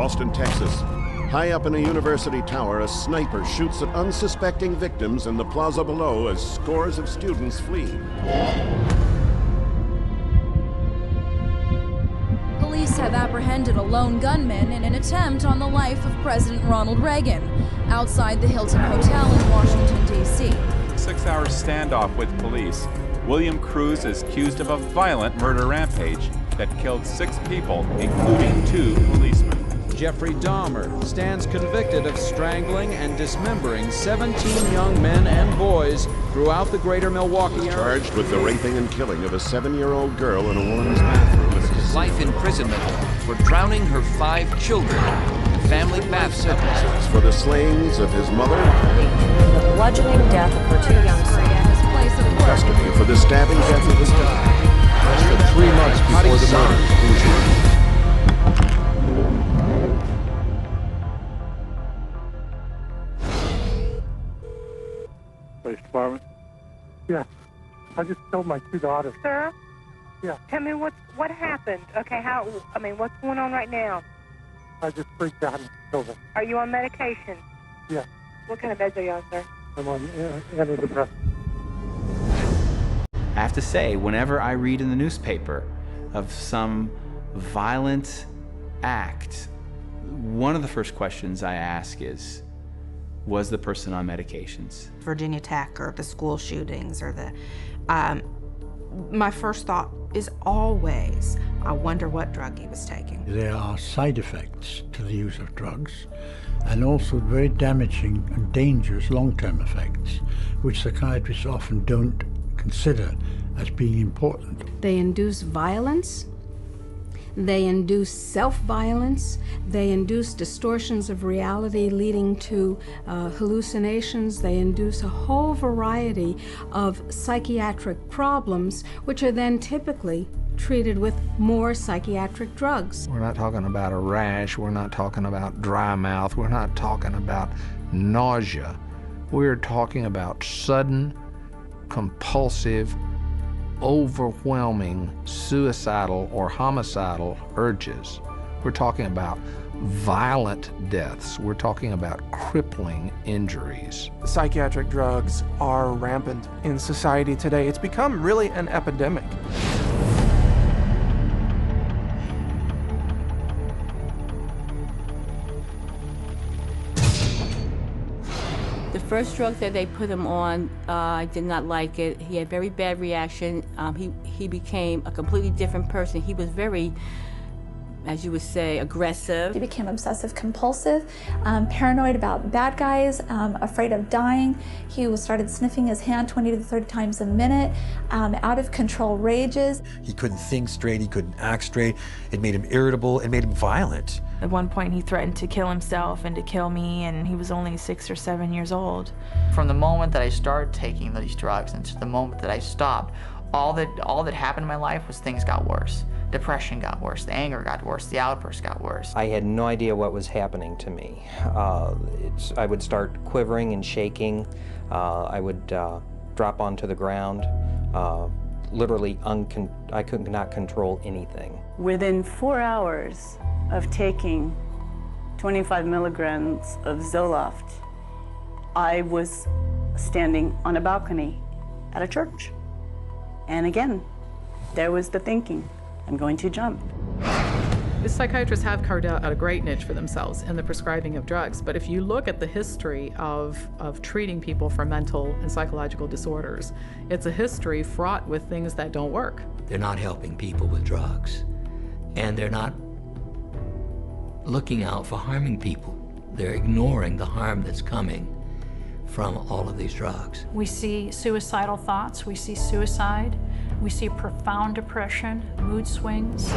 Austin, Texas. High up in a university tower, a sniper shoots at unsuspecting victims in the plaza below as scores of students flee. Police have apprehended a lone gunman in an attempt on the life of President Ronald Reagan outside the Hilton Hotel in Washington, D.C. 6-hour standoff with police. William Cruz is accused of a violent murder rampage that killed 6 people, including 2 policemen. Jeffrey Dahmer stands convicted of strangling and dismembering 17 young men and boys throughout the greater Milwaukee area. Charged with the raping and killing of a 7-year-old girl in a woman's bathroom. Life imprisonment for drowning her 5 children in family bath sentences. For the slayings of his mother. The bludgeoning death of her 2 young sons. Custody for the stabbing death of his daughter. Less than 3 months before the murder. Police department? Yeah. I just killed my 2 daughters. Sir? Yeah. Tell me what happened. Okay, what's going on right now? I just freaked out and killed her. Are you on medication? Yeah. What kind of meds are you on, sir? I'm on antidepressants. I have to say, whenever I read in the newspaper of some violent act, one of the first questions I ask is, was the person on medications? Virginia Tech or the school shootings or the, my first thought is always, I wonder what drug he was taking. There are side effects to the use of drugs, and also very damaging and dangerous long-term effects, which psychiatrists often don't consider as being important. They induce violence, they induce self-violence, they induce distortions of reality leading to hallucinations, they induce a whole variety of psychiatric problems, which are then typically treated with more psychiatric drugs. We're not talking about a rash, we're not talking about dry mouth, we're not talking about nausea. We're talking about sudden, compulsive, overwhelming suicidal or homicidal urges. We're talking about violent deaths. We're talking about crippling injuries. Psychiatric drugs are rampant in society today. It's become really an epidemic. The first drug that they put him on, I did not like it. He had very bad reaction. He became a completely different person. He was very, as you would say, aggressive. He became obsessive compulsive, paranoid about bad guys, afraid of dying. He started sniffing his hand 20 to 30 times a minute, out of control rages. He couldn't think straight, he couldn't act straight. It made him irritable, it made him violent. At one point he threatened to kill himself and to kill me, and he was only 6 or 7 years old. From the moment that I started taking these drugs and to the moment that I stopped, all that happened in my life was things got worse. Depression got worse, the anger got worse, the outbursts got worse. I had no idea what was happening to me. I would start quivering and shaking. I would drop onto the ground. Literally, I could not control anything. Within 4 hours of taking 25 milligrams of Zoloft, I was standing on a balcony at a church. And again, there was the thinking, I'm going to jump. The psychiatrists have carved out a great niche for themselves in the prescribing of drugs, but if you look at the history of treating people for mental and psychological disorders, it's a history fraught with things that don't work. They're not helping people with drugs, and they're not looking out for harming people. They're ignoring the harm that's coming from all of these drugs. We see suicidal thoughts, we see suicide, we see profound depression, mood swings.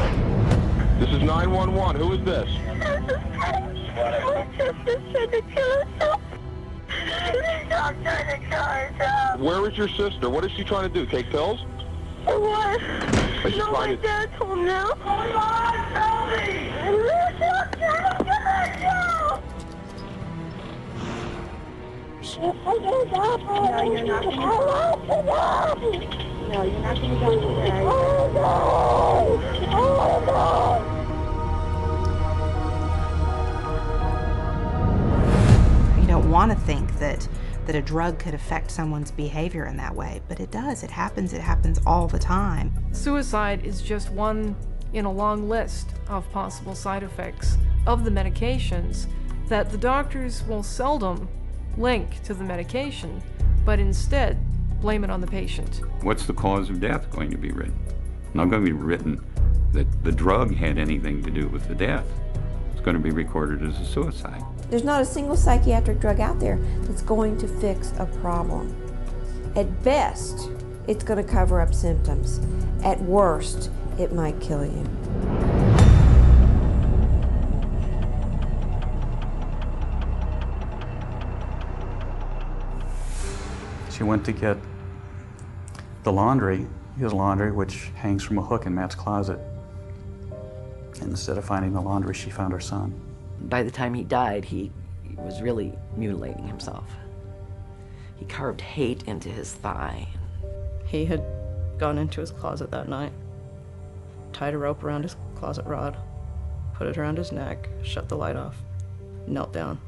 This is 911. Who is this? My sister's trying to kill herself. I'm trying to kill herself. Where is your sister? What is she trying to do? Take pills? For what? No, my dad told me now. Come on, tell me! I'm trying to kill herself! No, you're not going to die. No, you're not going to die today. Oh, no! Oh, no! that a drug could affect someone's behavior in that way, but it does. It happens all the time. Suicide is just one in a long list of possible side effects of the medications that the doctors will seldom link to the medication, but instead blame it on the patient. What's the cause of death going to be written? Not going to be written that the drug had anything to do with the death. It's going to be recorded as a suicide. There's not a single psychiatric drug out there that's going to fix a problem. At best, it's going to cover up symptoms. At worst, it might kill you. She went to get the laundry, his laundry, which hangs from a hook in Matt's closet. And instead of finding the laundry, she found her son. By the time he died, he was really mutilating himself. He carved hate into his thigh. He had gone into his closet that night, tied a rope around his closet rod, put it around his neck, shut the light off, knelt down.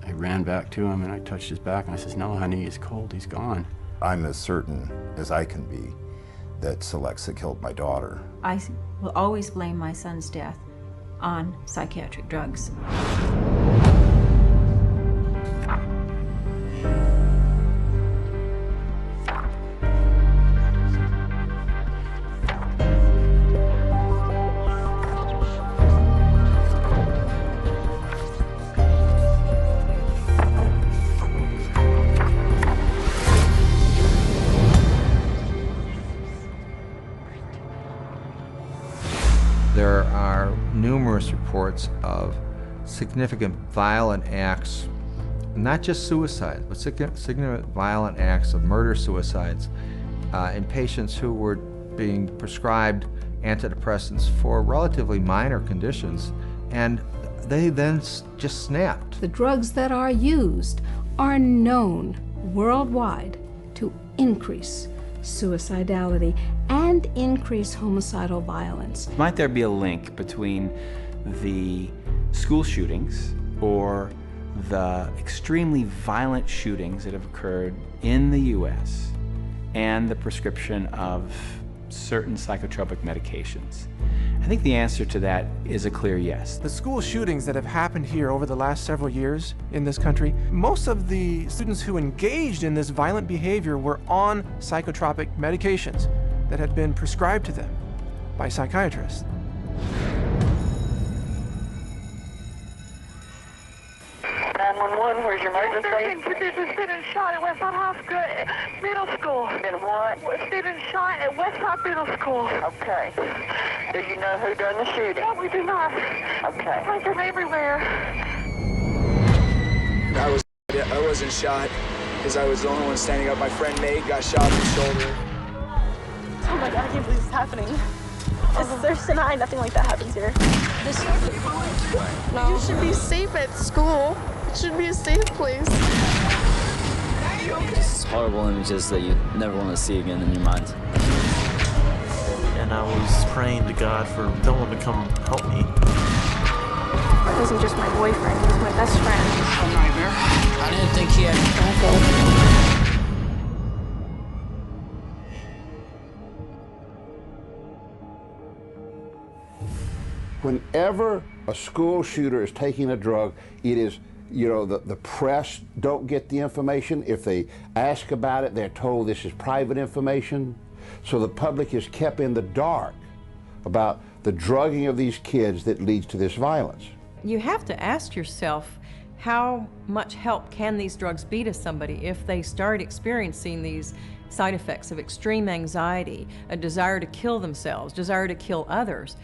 I ran back to him and I touched his back and I says, "No, honey, he's cold, he's gone." I'm as certain as I can be that Celexa killed my daughter. I will always blame my son's death on psychiatric drugs. There are numerous reports of significant violent acts, not just suicide, but significant violent acts of murder-suicides in patients who were being prescribed antidepressants for relatively minor conditions, and they then just snapped. The drugs that are used are known worldwide to increase suicidality and increase homicidal violence. Might there be a link between the school shootings or the extremely violent shootings that have occurred in the U.S. and the prescription of certain psychotropic medications? I think the answer to that is a clear yes. The school shootings that have happened here over the last several years in this country, most of the students who engaged in this violent behavior were on psychotropic medications that had been prescribed to them by psychiatrists. Where's your emergency? There's been shot at Westside High School, Middle School. Been what? There's been shot at Westside Middle School. Okay. Do you know who done the shooting? No, we do not. Okay. Like them everywhere. I wasn't shot because I was the only one standing up. My friend Nate got shot in the shoulder. Oh my God, I can't believe this is happening. There's denied nothing like that happens here. You should be safe at school. It should be a safe place. Just horrible images that you never want to see again in your mind. And I was praying to God for someone to come help me. It wasn't just my boyfriend, he was my best friend. A nightmare. I didn't think he had. Whenever a school shooter is taking a drug, it is, you know, the press don't get the information. If they ask about it, they're told this is private information. So the public is kept in the dark about the drugging of these kids that leads to this violence. You have to ask yourself, how much help can these drugs be to somebody if they start experiencing these side effects of extreme anxiety, a desire to kill themselves, desire to kill others?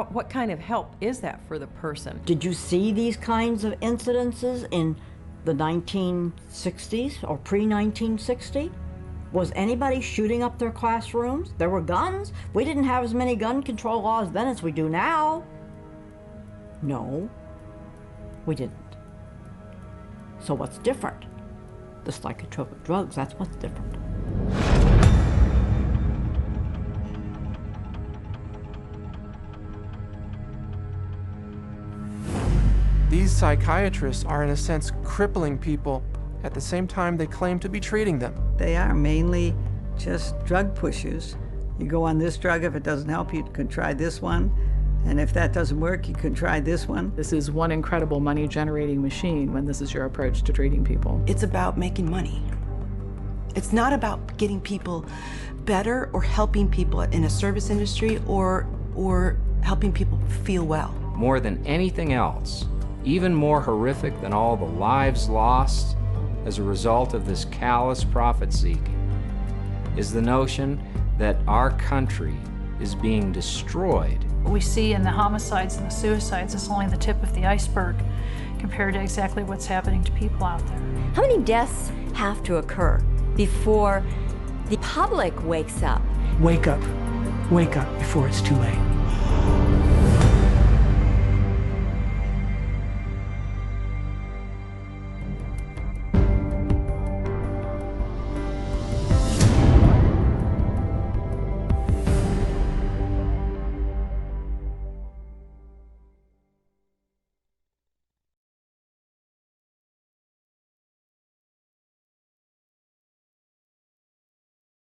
What kind of help is that for the person? Did you see these kinds of incidences in the 1960s or pre-1960? Was anybody shooting up their classrooms? There were guns. We didn't have as many gun control laws then as we do now. No, we didn't. So what's different? The psychotropic drugs, that's what's different. These psychiatrists are, in a sense, crippling people at the same time they claim to be treating them. They are mainly just drug pushers. You go on this drug, if it doesn't help you can try this one, and if that doesn't work, you can try this one. This is one incredible money-generating machine when this is your approach to treating people. It's about making money. It's not about getting people better or helping people in a service industry or helping people feel well. More than anything else, even more horrific than all the lives lost as a result of this callous profit-seeking, is the notion that our country is being destroyed. What we see in the homicides and the suicides is only the tip of the iceberg compared to exactly what's happening to people out there. How many deaths have to occur before the public wakes up? Wake up before it's too late.